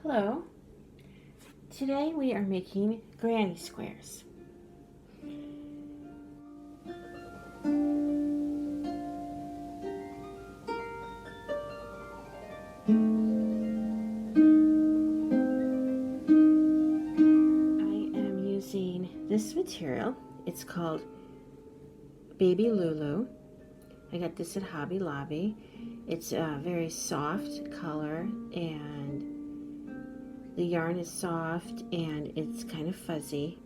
Hello. Today we are making granny squares. I am using this material. It's called Baby Lulu. I got this at Hobby Lobby. It's a very soft color, and the yarn is soft and it's kind of fuzzy.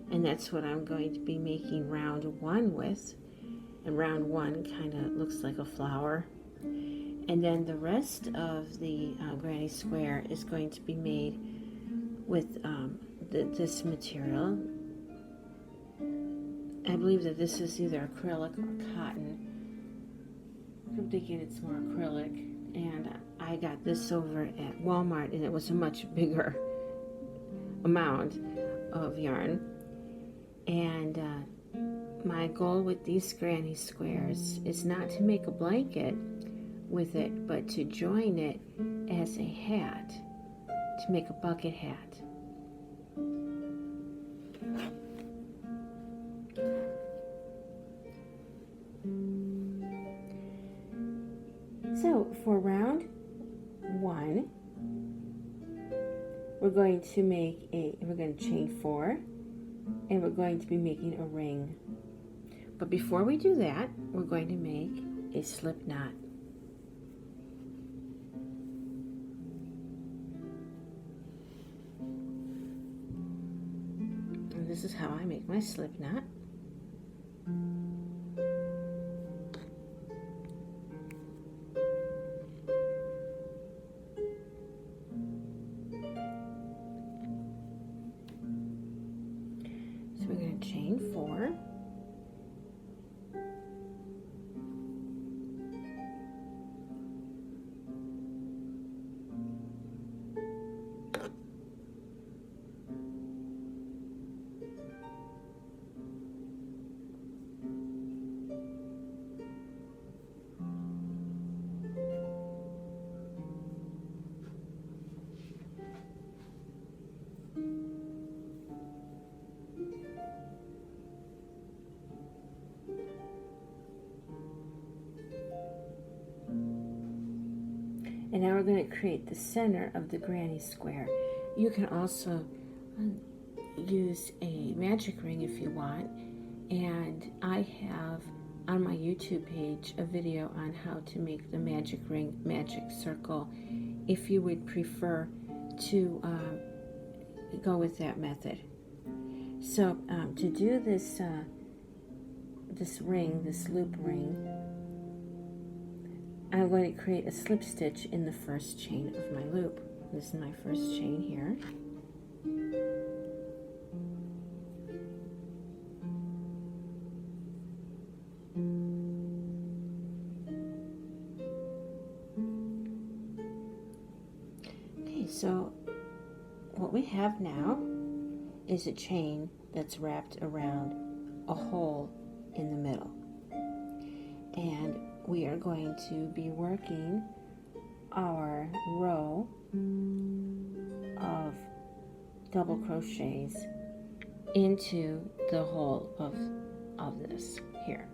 And that's what I'm going to be making round one with. And round one kind of looks like a flower. And then the rest of the granny square is going to be made with this material. I believe that this is either acrylic or cotton. I'm thinking it's more acrylic, and I got this over at Walmart, and it was a much bigger amount of yarn. And my goal with these granny squares is not to make a blanket with it, but to join it as a hat, to make a bucket hat. So for round one, we're going to chain 4, and we're going to be making a ring. But before we do that, we're going to make a slip knot. And this is how I make my slip knot. So we're going to chain 4. And now we're going to create the center of the granny square. You can also use a magic ring if you want. And I have on my YouTube page a video on how to make the magic ring, magic circle, if you would prefer to go with that method. So to do this ring, this loop ring, I'm going to create a slip stitch in the first chain of my loop. This is my first chain here. Okay, so what we have now is a chain that's wrapped around a hole in the middle. And we are going to be working our row of double crochets into the hole of this here.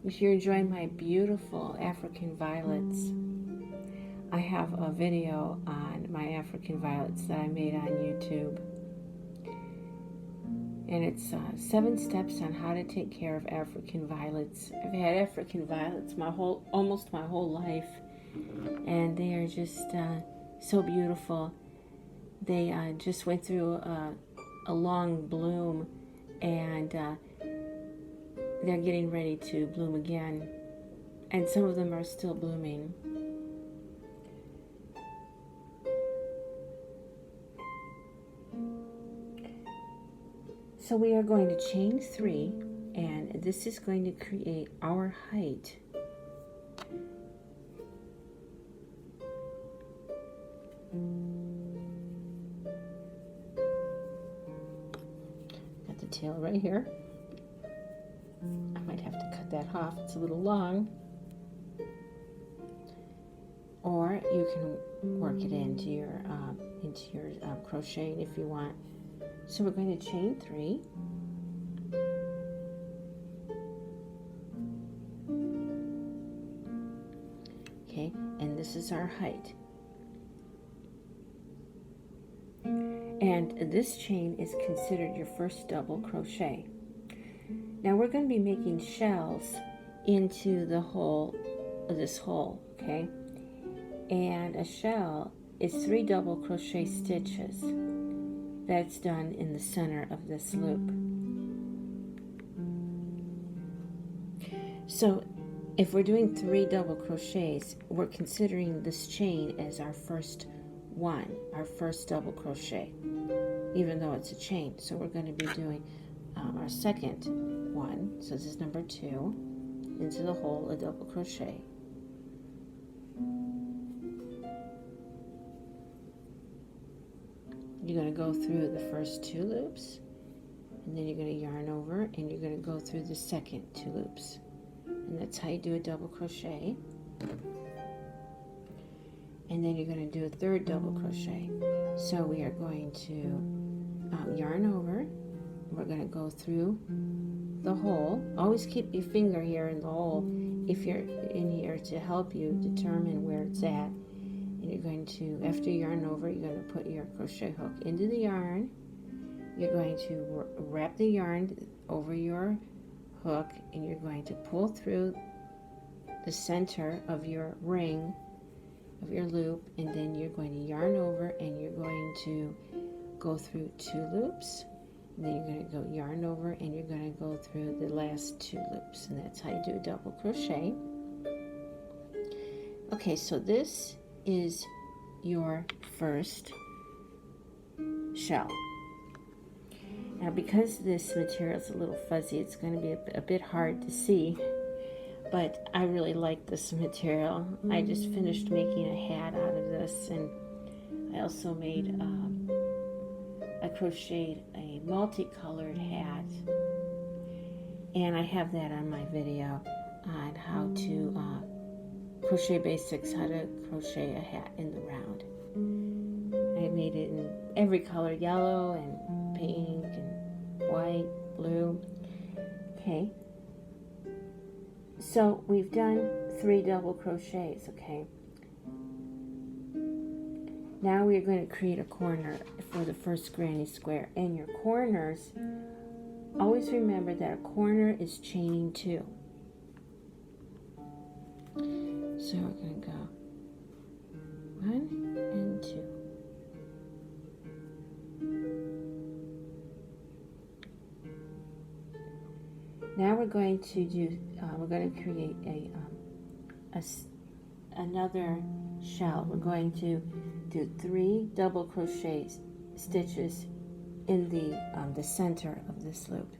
If you're enjoying my beautiful African violets, I have a video on my African violets that I made on YouTube. And it's 7 steps on how to take care of African violets. I've had African violets almost my whole life, and they are just so beautiful. They just went through a long bloom, and they're getting ready to bloom again. And some of them are still blooming. So we are going to chain 3, and this is going to create our height. Got the tail right here. I might have to cut that off, it's a little long. Or you can work it into your crocheting if you want. So we're going to chain 3. Okay, and this is our height. And this chain is considered your first double crochet. Now we're going to be making shells into the hole, this hole, okay? And a shell is 3 double crochet stitches. That's done in the center of this loop. So if we're doing 3 double crochets, we're considering this chain as our first one, our first double crochet, even though it's a chain. So we're going to be doing our second one. So this is number 2, into the hole, a double crochet. You're going to go through the first 2 loops, and then you're going to yarn over, and you're going to go through the second 2 loops. And that's how you do a double crochet. And then you're going to do a 3rd double crochet. So we are going to yarn over. We're going to go through the hole. Always keep your finger here in the hole if you're in here to help you determine where it's at. And you're going to, after you yarn over, you're going to put your crochet hook into the yarn. You're going to wrap the yarn over your hook, and you're going to pull through the center of your ring, of your loop, and then you're going to yarn over, and you're going to go through 2 loops, and then you're going to go yarn over, and you're going to go through the last 2 loops, and that's how you do a double crochet. Okay, so this is your first shell. Now, because this material is a little fuzzy, it's going to be a bit hard to see, but I really like this material. I just finished making a hat out of this, and I also made, I crocheted a multicolored hat, and I have that on my video on how to crochet basics, how to crochet a hat in the round. I made it in every color, yellow and pink and white, blue. Okay, so we've done 3 double crochets. Okay, now we're going to create a corner for the first granny square, and your corners, always remember that a corner is chaining 2. So we're going to go 1 and 2. Now we're going to do, we're going to create another shell. We're going to do 3 double crochet stitches in the center of this loop.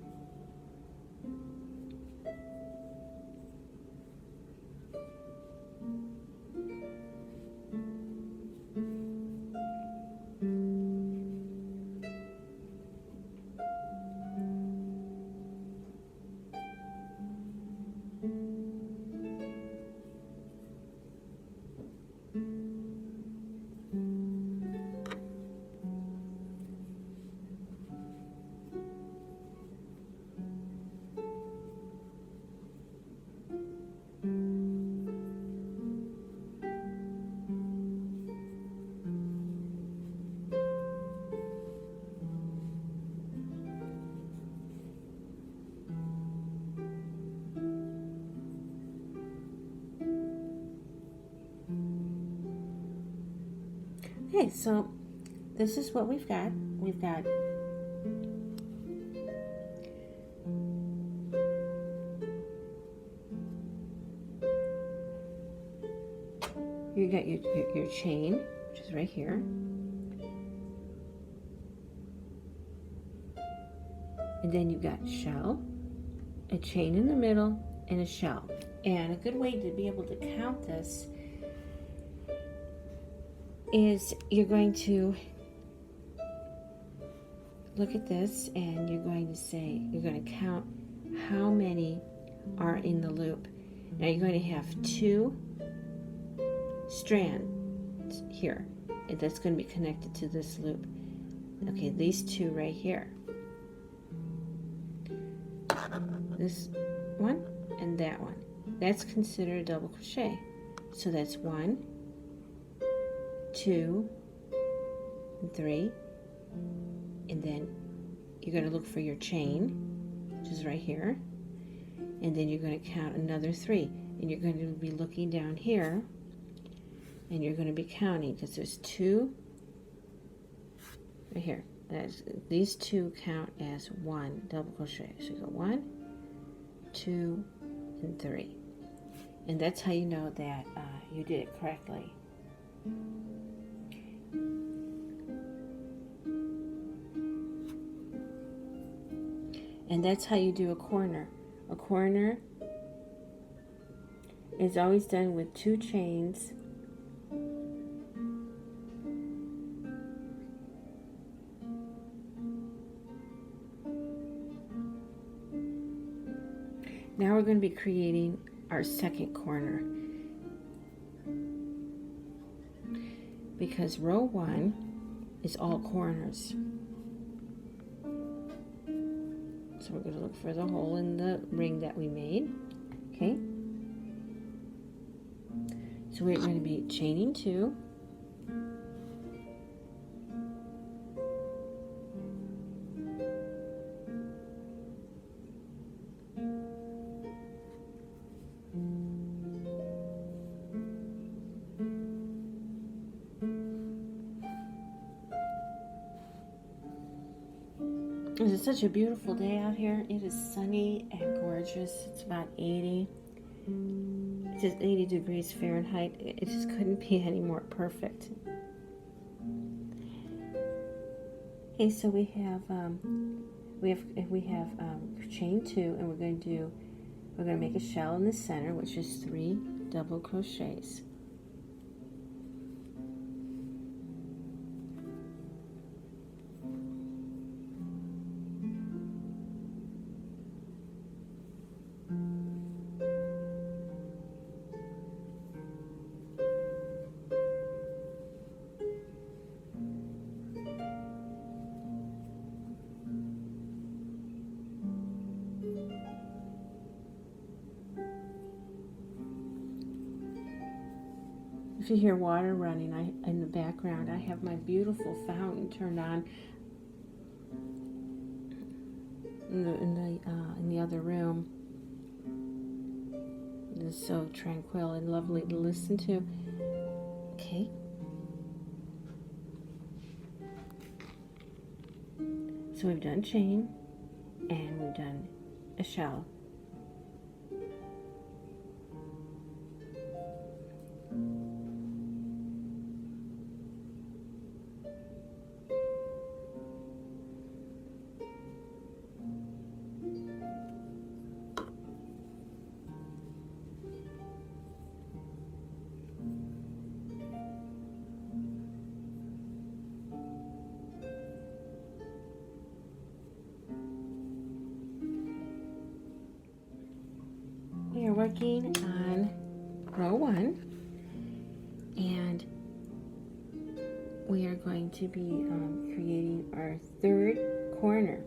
Okay, so this is what we've got. We've got you got your chain, which is right here. And then you've got shell, a chain in the middle, and a shell. And a good way to be able to count this is you're going to look at this, and you're going to say, you're going to count how many are in the loop. Now you're going to have 2 strands, here, and that's going to be connected to this loop. Okay, these two right here, this one and that one, that's considered a double crochet. So that's 1, 2, and 3, and then you're going to look for your chain, which is right here, and then you're going to count another 3, and you're going to be looking down here, and you're going to be counting, because there's 2 right here. These 2 count as 1 double crochet. So you go 1, 2, and 3, and that's how you know that you did it correctly. And that's how you do a corner. A corner is always done with 2 chains Now we're going to be creating our second corner, because row 1 is all corners. So we're going to look for the hole in the ring that we made. Okay, so we're going to be chaining 2, It's such a beautiful day out here. It is sunny and gorgeous. It's about 80. It's just 80 degrees Fahrenheit. It just couldn't be any more perfect. Okay, so we have chain 2, and we're going to make a shell in the center, which is 3 double crochets. If you hear water running in the background, I have my beautiful fountain turned on in the other room. It is so tranquil and lovely to listen to. Okay. So we've done chain and we've done a shell. We are working on row 1, and we are going to be creating our third corner.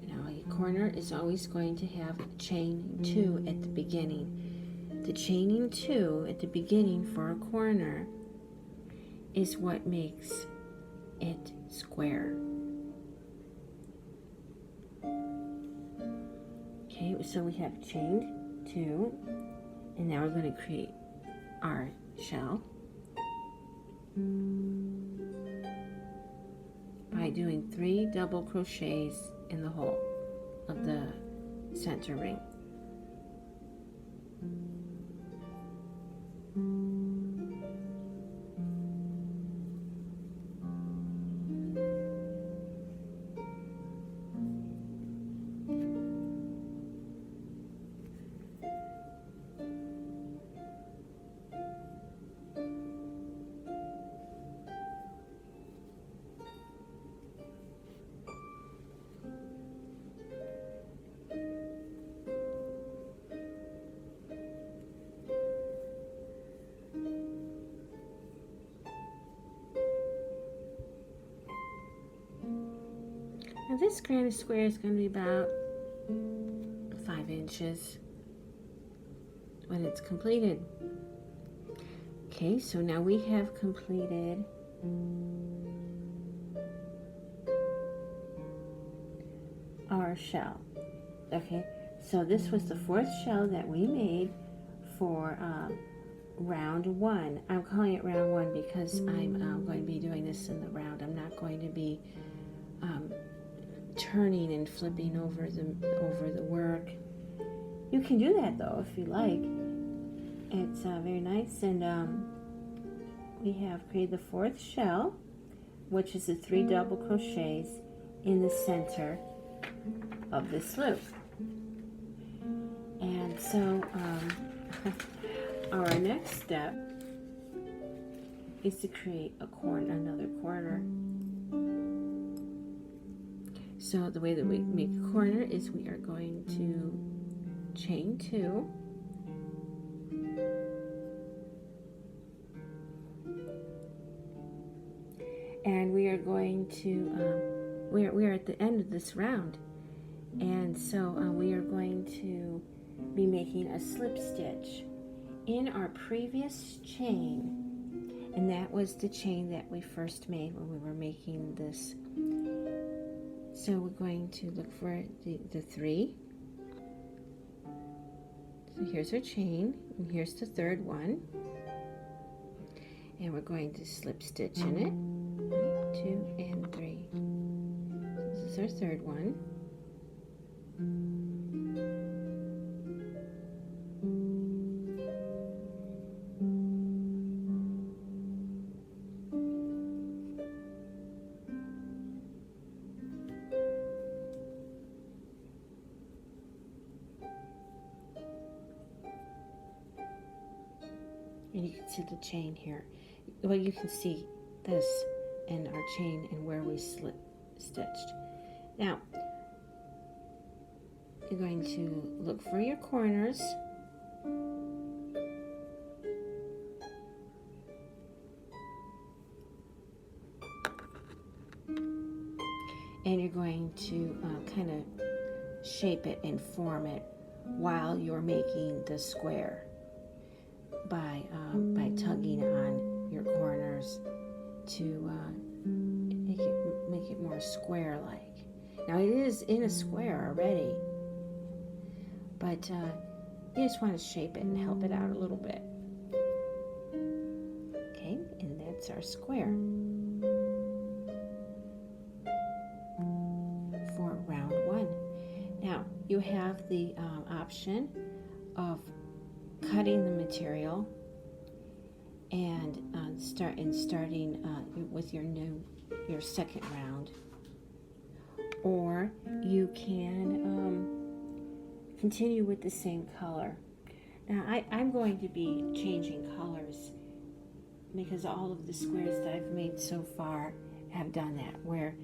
Now, a corner is always going to have chain 2 at the beginning. The chaining 2 at the beginning for a corner is what makes it square. Okay, so we have chained 2, and now we're going to create our shell by doing 3 double crochets in the hole of the center ring. Now this granny square is going to be about 5 inches when it's completed. Okay, so now we have completed our shell. Okay, so this was the 4th shell that we made for round 1. I'm calling it round 1 because I'm going to be doing this in the round. I'm not going to be turning and flipping over the work. You can do that though if you like. It's very nice, and we have created the 4th shell, which is the 3 double crochets in the center of this loop. And so our next step is to create another corner. So the way that we make a corner is we are going to chain 2, and we are going to we are at the end of this round, and so we are going to be making a slip stitch in our previous chain, and that was the chain that we first made when we were making this. So we're going to look for the 3. So here's our chain, and here's the 3rd one, and we're going to slip stitch in it. 1, 2, and 3. So this is our 3rd one. And you can see the chain here. Well, you can see this and our chain and where we slip stitched. Now, you're going to look for your corners. And you're going to kind of shape it and form it while you're making the square by tugging on your corners to make it more square-like. Now it is in a square already, but you just want to shape it and help it out a little bit. Okay, and that's our square for round 1. Now you have the option of cutting the material and starting with your second round, or you can continue with the same color. Now I'm going to be changing colors because all of the squares that I've made so far have done that, where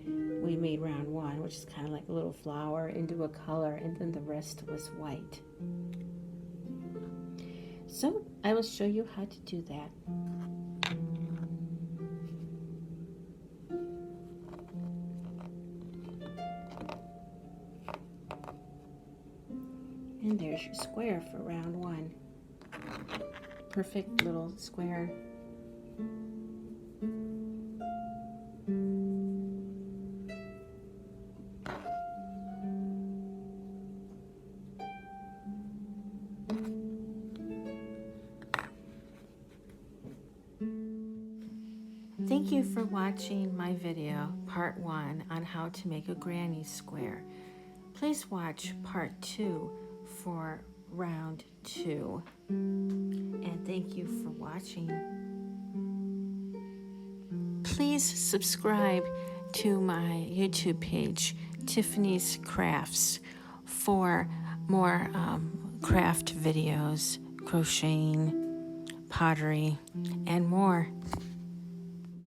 we made round 1, which is kind of like a little flower, into a color, and then the rest was white. So I will show you how to do that. And there's your square for round 1. Perfect little square. Thank you for watching my video, part 1, on how to make a granny square. Please watch part 2 for round 2. And thank you for watching. Please subscribe to my YouTube page, Tiffany's Crafts, for more craft videos, crocheting, pottery, and more.